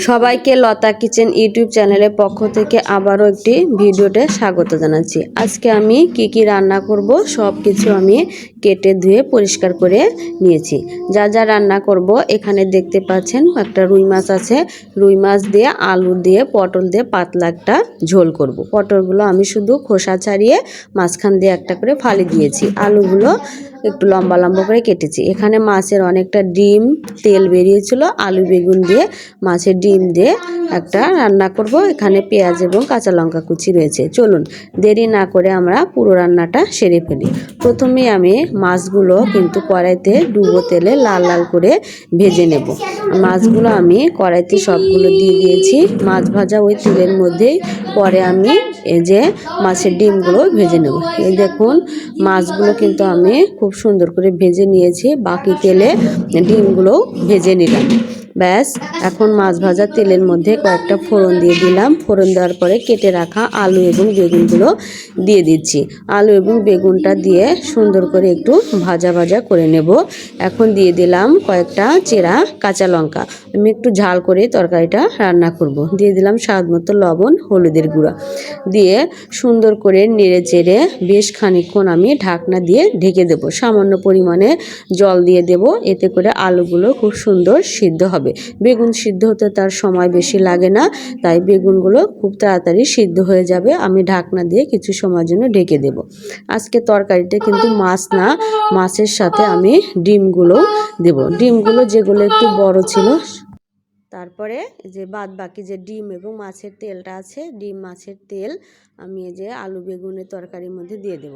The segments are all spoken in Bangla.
সবাইকে লতা কিচেন ইউটিউব চ্যানেলের পক্ষ থেকে আবারও একটি ভিডিওতে স্বাগত জানাচ্ছি। আজকে আমি কি রান্না করব সব কিছু আমি কেটে ধুয়ে পরিষ্কার করে নিয়েছি। যা যা রান্না করব এখানে দেখতে পাচ্ছেন, একটা রুই মাছ আছে। রুই মাছ দিয়ে আলু দিয়ে পটল দিয়ে পাতলা একটা ঝোল করব। পটলগুলো আমি শুধু খোসা ছাড়িয়ে মাঝখান দিয়ে একটা করে ফালি দিয়েছি। আলুগুলো একটু লম্বা লম্বা করে কেটেছি। এখানে মাছের অনেকটা ডিম তেল বেরিয়েছিল। আলু বেগুন দিয়ে মাছের ডিম দিয়ে একটা রান্না করব। এখানে পেঁয়াজ এবং কাঁচা লঙ্কা কুচি রয়েছে। চলুন দেরি না করে আমরা পুরো রান্নাটা সেরে ফেলি। প্রথমে আমি মাছগুলো কিন্তু কড়াইতে ডুবো তেলে লাল লাল করে ভেজে নেব। মাছগুলো আমি কড়াইতে সবগুলো দিয়ে দিয়েছি। মাছ ভাজা ওই তেলের মধ্যেই পরে আমি এই যে মাছের ডিমগুলো ভেজে নেব। এই দেখুন মাছগুলো কিন্তু আমি খুব সুন্দর করে ভেজে নিয়েছি। বাকি তেলে ডিমগুলো ভেজে নিলাম। ব্যাস, এখন মাছ ভাজা তেলের মধ্যে কয়েকটা ফোড়ন দিয়ে দিলাম। ফোড়ন দেওয়ার পরে কেটে রাখা আলু এবং বেগুনগুলো দিয়ে দিচ্ছি। আলু এবং বেগুনটা দিয়ে সুন্দর করে একটু ভাজা ভাজা করে নেব। এখন দিয়ে দিলাম কয়েকটা চেরা কাঁচা লঙ্কা। আমি একটু ঝাল করে তরকারিটা রান্না করব। দিয়ে দিলাম স্বাদ মতো লবণ, হলুদের গুঁড়া দিয়ে সুন্দর করে নেড়ে চেড়ে বেশ খানিকক্ষণ আমি ঢাকনা দিয়ে ঢেকে দেব। সামান্য পরিমাণে জল দিয়ে দেব, এতে করে আলুগুলো খুব সুন্দর সিদ্ধ হবে। বেগুন সিদ্ধ হতে তার সময় বেশি লাগে না, তাই বেগুনগুলো খুব তাড়াতাড়ি সিদ্ধ হয়ে যাবে। আমি ঢাকনা দিয়ে কিছু সময়ের জন্য ঢেকে দেব। আজকে তরকারিতে কিন্তু মাছ না, মাছের সাথে আমি ডিমগুলো দেব। ডিমগুলো যেগুলো একটু বড় ছিল, তারপরে যে বাদ বাকি যে ডিম এবং মাছের তেলটা আছে, ডিম মাছের তেল আমি এই যে আলু বেগুনের তরকারির মধ্যে দিয়ে দেব।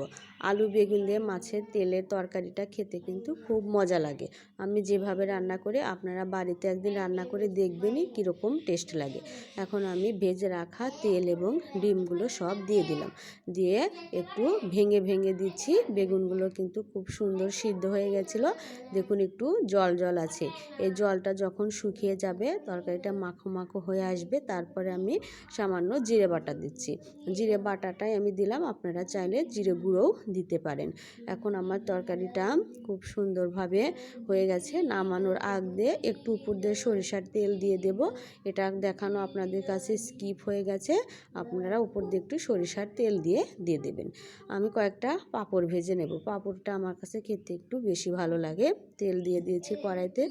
আলু বেগুন দিয়ে মাছের তেলের তরকারিটা খেতে কিন্তু খুব মজা লাগে। আমি যেভাবে রান্না করি আপনারা বাড়িতে একদিন রান্না করে দেখবেনই কীরকম টেস্ট লাগে। এখন আমি ভেজে রাখা তেল এবং ডিমগুলো সব দিয়ে দিলাম। দিয়ে একটু ভেঙে ভেঙে দিচ্ছি। বেগুনগুলো কিন্তু খুব সুন্দর সিদ্ধ হয়ে গেছিলো। দেখুন একটু জল জল আছে। এই জলটা যখন শুকিয়ে যাবে, তরকারিটা মাখো মাখো হয়ে আসবে, তারপরে আমি সামান্য জিরে বাটা দিচ্ছি। জিরে বাটাটাই আমি দিলাম, আপনারা চাইলে জিরে গুঁড়োও দিতে পারেন। এখন আমার তরকারিটা খুব সুন্দরভাবে হয়ে গেছে। নামানোর আগ দিয়ে একটু উপর দিয়ে সরিষার তেল দিয়ে দেব। এটা দেখানো আপনাদের কাছে স্কিপ হয়ে গেছে, আপনারা উপর দিয়ে একটু সরিষার তেল দিয়ে দেবেন। আমি কয়েকটা পাঁপড় ভেজে নেব। পাঁপড়টা আমার কাছে খেতে একটু বেশি ভালো লাগে। তেল দিয়ে দিয়েছি কড়াইতে,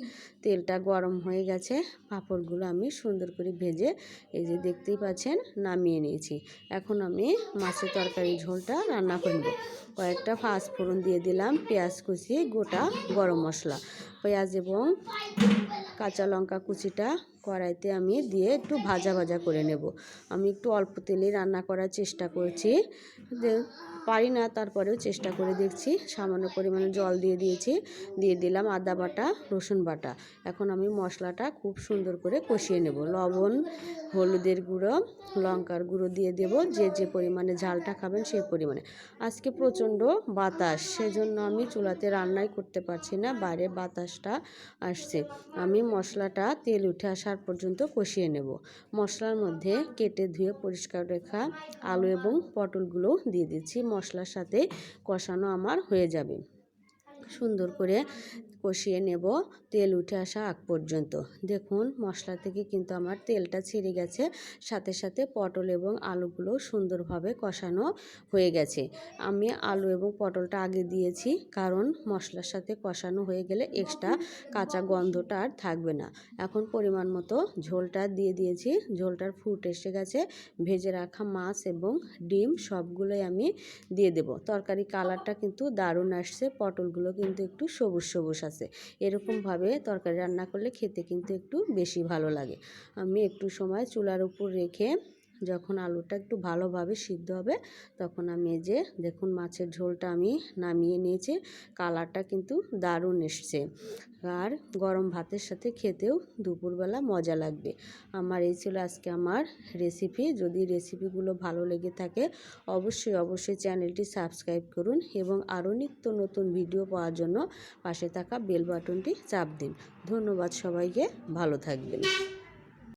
তেলটা গরম হয়ে গেছে। পাঁপড়গুলো আমি সুন্দর করে ভেজে এই যে দেখতেই পাচ্ছেন নামিয়ে নিয়েছি। এখন আমি মাছের তরকারি ঝোলটা রান্না করব। কয়েকটা পাঁচফোড়ন দিয়ে দিলাম, পেঁয়াজ কুচি, গোটা গরম মশলা, পেঁয়াজ এবং কাঁচা লঙ্কা কুচিটা কড়াইতে আমি দিয়ে একটু ভাজা ভাজা করে নেব। আমি একটু অল্প তেলে রান্না করার চেষ্টা করছি, পারি না, তারপরেও চেষ্টা করে দেখছি। সামান্য পরিমাণে জল দিয়ে দিয়েছি। দিয়ে দিলাম আদা বাটা, রসুন বাটা। এখন আমি মশলাটা খুব সুন্দর করে কষিয়ে নেব। লবণ, হলুদের গুঁড়ো, লঙ্কার গুঁড়ো দিয়ে দেব, যে যে পরিমাণে ঝালটা খাবেন সেই পরিমাণে। আজকে প্রচণ্ড বাতাস, সেজন্য আমি চুলাতে রান্নাই করতে পারছি না, বাইরে বাতাসটা আসছে। আমি মশলাটা তেল উঠে আসার পর্যন্ত কষিয়ে নেব। মশলার মধ্যে কেটে ধুয়ে পরিষ্কার রাখা আলু এবং পটলগুলো দিয়ে দিচ্ছি। মশলার সাথে কষানো আমার হয়ে যাবে। সুন্দর করে কষিয়ে নেব তেল উঠে আসা আগ পর্যন্ত। দেখুন মশলা থেকে কিন্তু আমার তেলটা ছেড়ে গেছে, সাথে সাথে পটল এবং আলুগুলো সুন্দরভাবে কষানো হয়ে গেছে। আমি আলু এবং পটলটা আগে দিয়েছি, কারণ মশলার সাথে কষানো হয়ে গেলে এক্সট্রা কাঁচা গন্ধটা আর থাকবে না। এখন পরিমাণ মতো ঝোলটা দিয়ে দিয়েছি। ঝোলটার ফুট এসে গেছে। ভেজে রাখা মাছ এবং ডিম সবগুলোই আমি দিয়ে দেব। তরকারি কালারটা কিন্তু দারুণ আসছে। পটলগুলো কিন্তু একটু সবুজ সবুজ আছে। এরকমভাবে তরকারি রান্না করলে খেতে কিন্তু একটু বেশি ভালো লাগে। আমি একটু সময় চুলার উপর রেখে যখন আলুটা একটু ভালোভাবে সিদ্ধ হবে, তখন আমি এই যে দেখুন মাছের ঝোলটা আমি নামিয়ে নিয়েছি। কালারটা কিন্তু দারুণ এসছে, আর গরম ভাতের সাথে খেতেও দুপুরবেলা মজা লাগবে। আমার এই ছিল আজকে আমার রেসিপি। যদি রেসিপিগুলো ভালো লেগে থাকে অবশ্যই চ্যানেলটি সাবস্ক্রাইব করুন এবং আরও নিত্য নতুন ভিডিও পাওয়ার জন্য পাশে থাকা বেল বাটনটি চাপ দিন। ধন্যবাদ সবাইকে, ভালো থাকবেন।